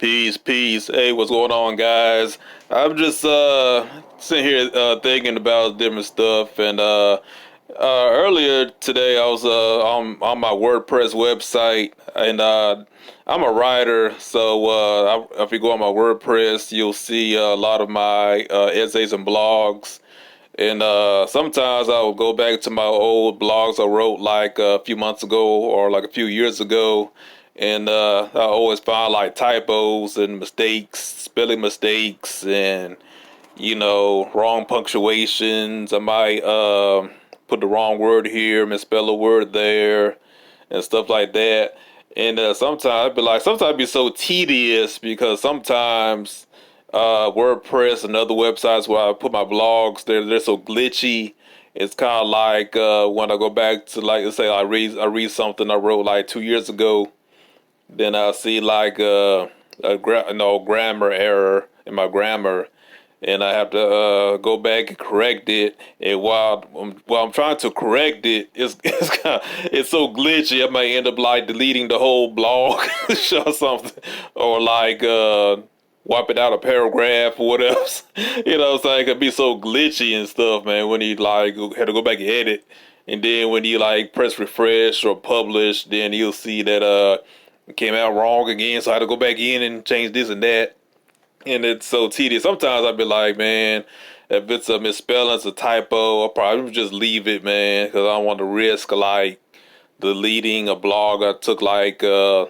Peace, peace. Hey, what's going on, guys? I'm just sitting here thinking about different stuff, and earlier today I was on my WordPress website, and I'm a writer, so if you go on my WordPress, you'll see a lot of my essays and blogs. And sometimes I will go back to my old blogs I wrote like a few months ago or like a few years ago. And I always find like typos and mistakes, spelling mistakes, and wrong punctuations. I might put the wrong word here, misspell a word there, and stuff like that. And sometimes it'd be so tedious because sometimes WordPress and other websites where I put my blogs, they're so glitchy. It's kind of like when I go back to, like, let's say I read something I wrote like 2 years ago, then I see like grammar error in my grammar, and I have to go back and correct it. And while I'm trying to correct it, it's so glitchy. I might end up like deleting the whole blog or something, or like wiping out a paragraph or whatever. What I'm saying? It could be so glitchy and stuff, man. When you like had to go back and edit, and then when you like press refresh or publish, then you'll see that it came out wrong again. So I had to go back in and change this and that, and it's so tedious. Sometimes I'd be like, man, if it's a misspelling, it's a typo, I'll probably just leave it, man, because I don't want to risk like deleting a blog I took like 5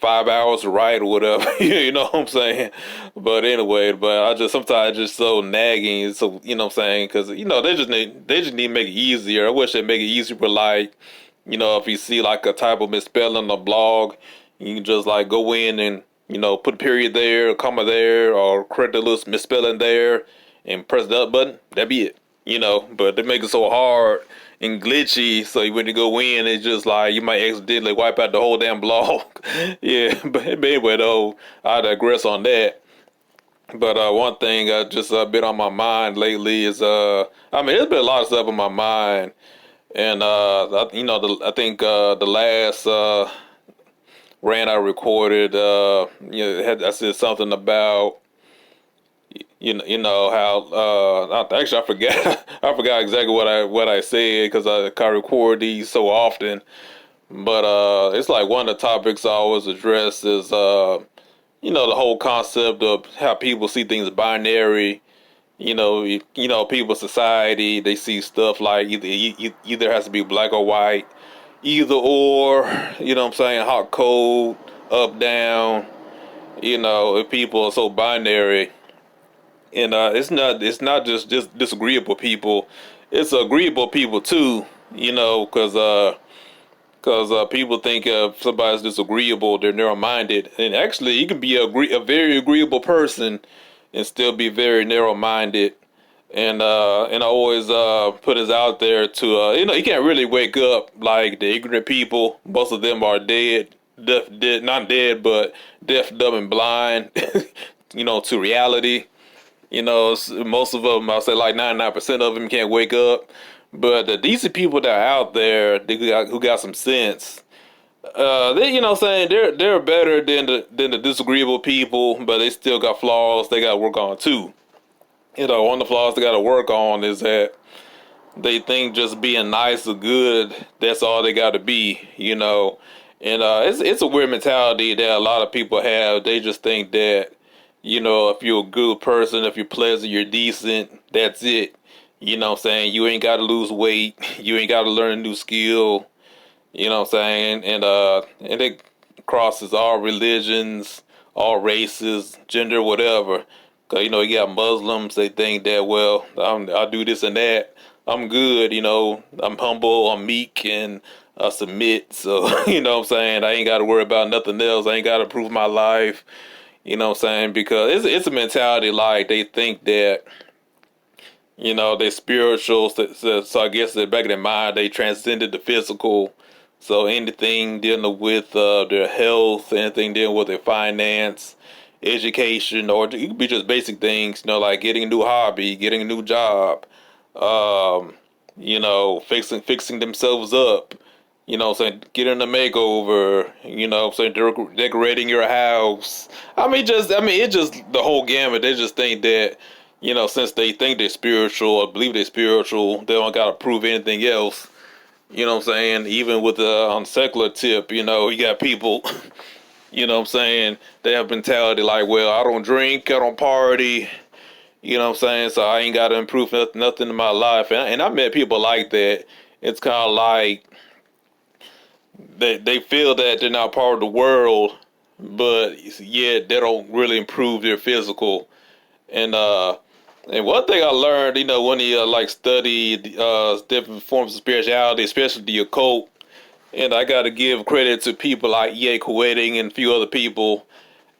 hours to write or whatever. You know what I'm saying? But anyway, but I just sometimes it's just so nagging. So you know what I'm saying? Because they just need to make it easier. I wish they'd make it easier, but like, if you see like a type of misspelling on the blog, you can just like go in and put a period there, a comma there, or correct a little misspelling there, and press the up button. That'd be it. But they make it so hard and glitchy, so when you go in, it's just like you might accidentally wipe out the whole damn blog. Yeah, but anyway, though, I digress on that. But one thing I just been on my mind lately is I mean, there's been a lot of stuff on my mind, and I think the last rant I recorded, I said something about how actually I forgot I forgot exactly what I said because I can record these so often. But it's like one of the topics I always address is the whole concept of how people see things binary. People, society, they see stuff like either has to be black or white, either or. What I'm saying, hot, cold, up, down. If people are so binary, and it's not just disagreeable people, it's agreeable people too. Because people think if somebody's disagreeable, they're narrow-minded, and actually you can be a very agreeable person and still be very narrow-minded. And I always put this out there to you can't really wake up like the ignorant people. Most of them are dead, not dead, but deaf, dumb, and blind. To reality. Most of them, I'll say like 99% of them can't wake up. But the decent people that are out there, who got some sense, they, saying they're better than the disagreeable people, but they still got flaws they got to work on too. One of the flaws they got to work on is that they think just being nice or good, that's all they got to be. And it's a weird mentality that a lot of people have. They just think that if you're a good person, if you're pleasant, you're decent, that's it. What I'm saying? You ain't got to lose weight. You ain't got to learn a new skill. What I'm saying? And it crosses all religions, all races, gender, whatever. Cause you got Muslims. They think that, well, I do this and that. I'm good. I'm humble. I'm meek, and I submit. So what I'm saying? I ain't got to worry about nothing else. I ain't got to prove my life. What I'm saying? Because it's a mentality like they think that they're spiritual. So I guess that back in their mind they transcended the physical. So anything dealing with their health, anything dealing with their finance, education, or it could be just basic things, like getting a new hobby, getting a new job, fixing themselves up. You know what I'm saying? Getting a makeover, you know what I'm saying? Decorating your house. It's just the whole gamut. They just think that, you know, since they think they're spiritual or believe they're spiritual, they don't got to prove anything else. You know what I'm saying? Even with the on secular tip, you know, you got people, you know what I'm saying? They have mentality like, well, I don't drink, I don't party, you know what I'm saying? So I ain't got to improve nothing in my life. And I met people like that. It's kind of like, they feel that they're not part of the world, but yet they don't really improve their physical. And and one thing I learned, you know, when you like study different forms of spirituality, especially the occult, and I got to give credit to people like E.A. Keating and a few other people.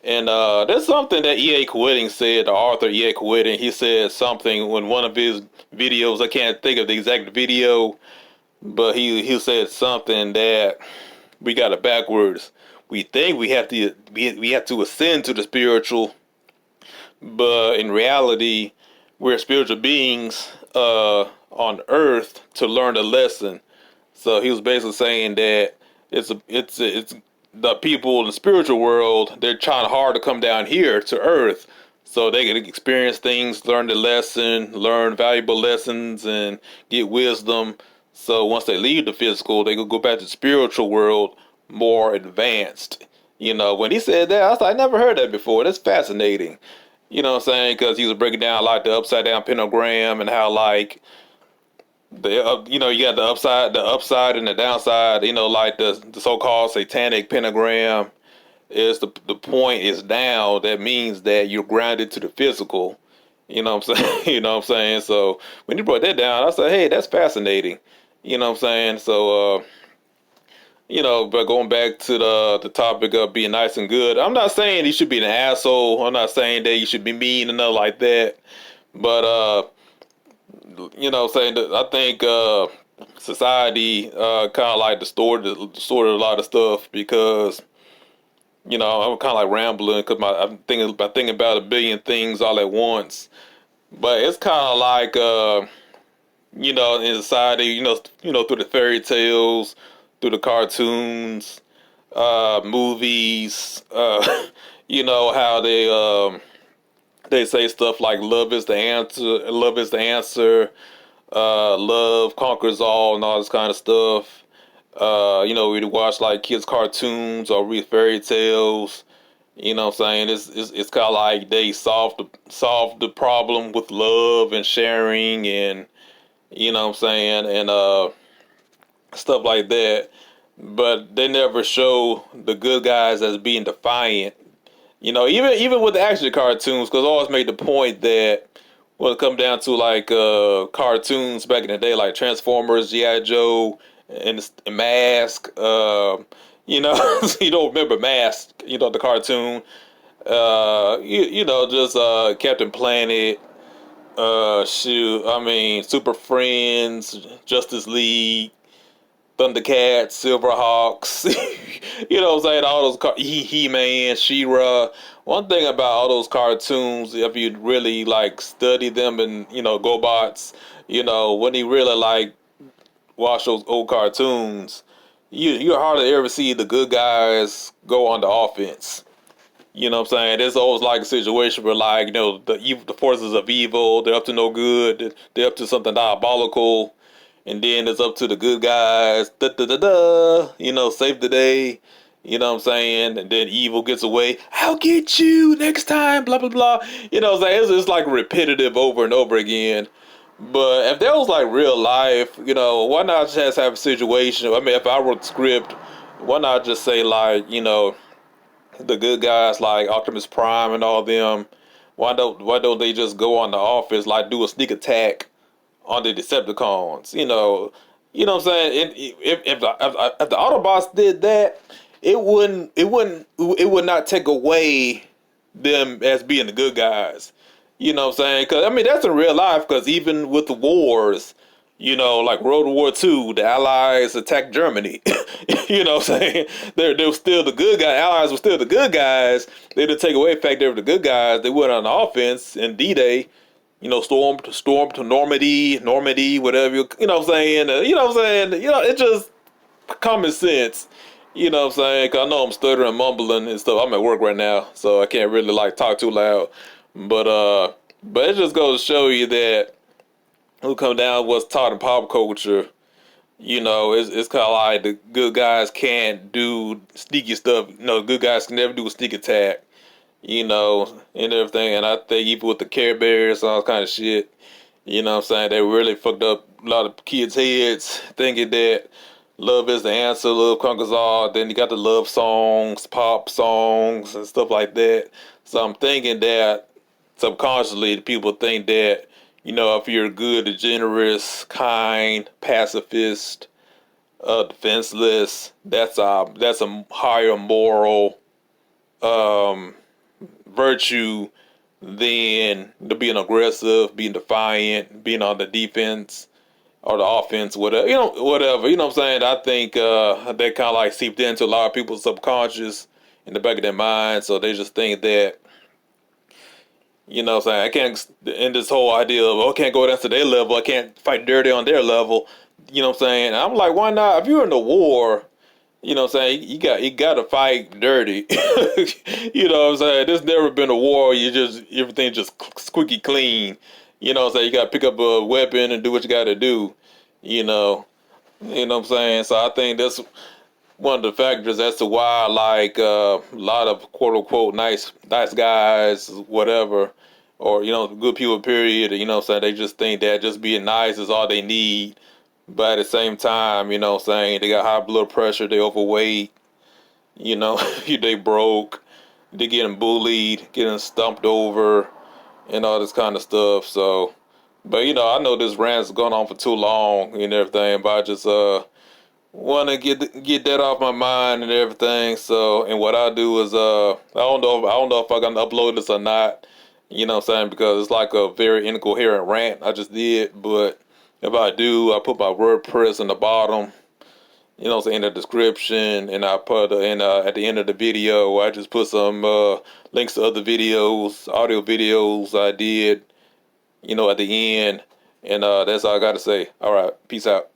And there's something that E.A. Keating said, the author E.A. Keating. He said something in one of his videos. I can't think of the exact video, but he said something that we got it backwards. We think we have to ascend to the spiritual, but in reality, we're spiritual beings on earth to learn a lesson. So he was basically saying that it's the people in the spiritual world. They're trying hard to come down here to earth so they can experience things, learn the lesson, learn valuable lessons, and get wisdom. So once they leave the physical, they can go back to the spiritual world more advanced. You know, when he said that, I was like, I never heard that before. That's fascinating. You know what I'm saying? Because he was breaking down like the upside down pentagram and how like you know, you got the upside and the downside. You know, like the so-called satanic pentagram is the point is down. That means that you're grounded to the physical. You know what I'm saying? You know what I'm saying? So when you brought that down, I said, hey, that's fascinating. You know what I'm saying? So you know, but going back to the topic of being nice and good, I'm not saying you should be an asshole. I'm not saying that you should be mean and nothing like that. But you know, saying that I think society kind of like distorted a lot of stuff because you know I'm kind of like rambling because I'm thinking about a billion things all at once. But it's kind of like you know, in society, you know, through the fairy tales, through the cartoons, movies, you know how they say stuff like love is the answer, love is the answer, love conquers all this kind of stuff. You know, we watch like kids cartoons or read fairy tales. You know what I'm saying? It's kind of like they solve the problem with love and sharing and you know what I'm saying and stuff like that. But they never show the good guys as being defiant. You know, even with the action cartoons, because I always made the point that when it come down to like cartoons back in the day, like Transformers, GI Joe, and Mask. You know, you don't remember Mask. You know the cartoon. You know just Captain Planet. Shoot, I mean Super Friends, Justice League. Thundercats, Silverhawks, you know what I'm saying? All those He-Man, She-Ra. One thing about all those cartoons, if you really like study them and you know GoBots, you know when you really like watch those old cartoons, you hardly ever see the good guys go on the offense. You know what I'm saying? There's always like a situation where like you know the forces of evil, they're up to no good, they're up to something diabolical and then it's up to the good guys, da da da da, you know, save the day, you know what I'm saying? And then evil gets away, I'll get you next time, blah blah blah. You know what I'm saying? It's like repetitive over and over again. But if that was like real life, you know, why not just have a situation? I mean, if I wrote the script, why not just say like, you know, the good guys like Optimus Prime and all them, why don't they just go on the office like do a sneak attack on the Decepticons. You know what I'm saying. If the Autobots did that, it would not take away them as being the good guys. You know what I'm saying? Because I mean that's in real life. Because even with the wars, you know, like World War II, the Allies attacked Germany. You know what I'm saying? They were still the good guys. Allies were still the good guys. They didn't take away the fact they were the good guys. They went on the offense in D-Day. You know, storm to Normandy, whatever. You know what I'm saying? You know what I'm saying? You know, it just common sense. You know what I'm saying? 'Cause I know I'm stuttering and mumbling and stuff. I'm at work right now, so I can't really like talk too loud. But it just goes to show you that who come down what's taught in pop culture. It's kind of like the good guys can't do sneaky stuff. Good guys can never do a sneak attack. And everything. And I think even with the Care Bears and all kind of shit, what I'm saying, they really fucked up a lot of kids' heads thinking that love is the answer, love conquers all. Then you got the love songs, pop songs, and stuff like that. So I'm thinking that subconsciously, the people think that, if you're good, generous, kind, pacifist, defenseless, that's a higher moral virtue than to being aggressive, being defiant, being on the defense or the offense, whatever. Whatever. You know what I'm saying? I think that kind of like seeped into a lot of people's subconscious in the back of their mind, so they just think that. What I'm saying? I can't, in this whole idea of, I can't go down to their level, I can't fight dirty on their level. You know what I'm saying? And I'm like, why not? If you're in the war, what I'm saying, you got to fight dirty. You know what I'm saying? There's never been a war, everything just squeaky clean. What I'm saying? You got to pick up a weapon and do what you got to do. You know, you know what I'm saying? So I think that's one of the factors as to why, like, a lot of quote unquote nice guys, whatever, or good people. Period. You know what I'm saying? They just think that just being nice is all they need. But at the same time, what I'm saying, they got high blood pressure, they overweight. They broke, they getting bullied, getting stumped over, and all this kind of stuff. So, but I know this rant's going on for too long and everything, but I just want to get that off my mind and everything. So, and what I do is I don't know if I can upload this or not. You know what I'm saying? Because it's like a very incoherent rant I just did. But if I do, I put my WordPress in the bottom. In the description, and I put at the end of the video, I just put some links to other videos, audio videos I did. At the end, and that's all I got to say. All right, peace out.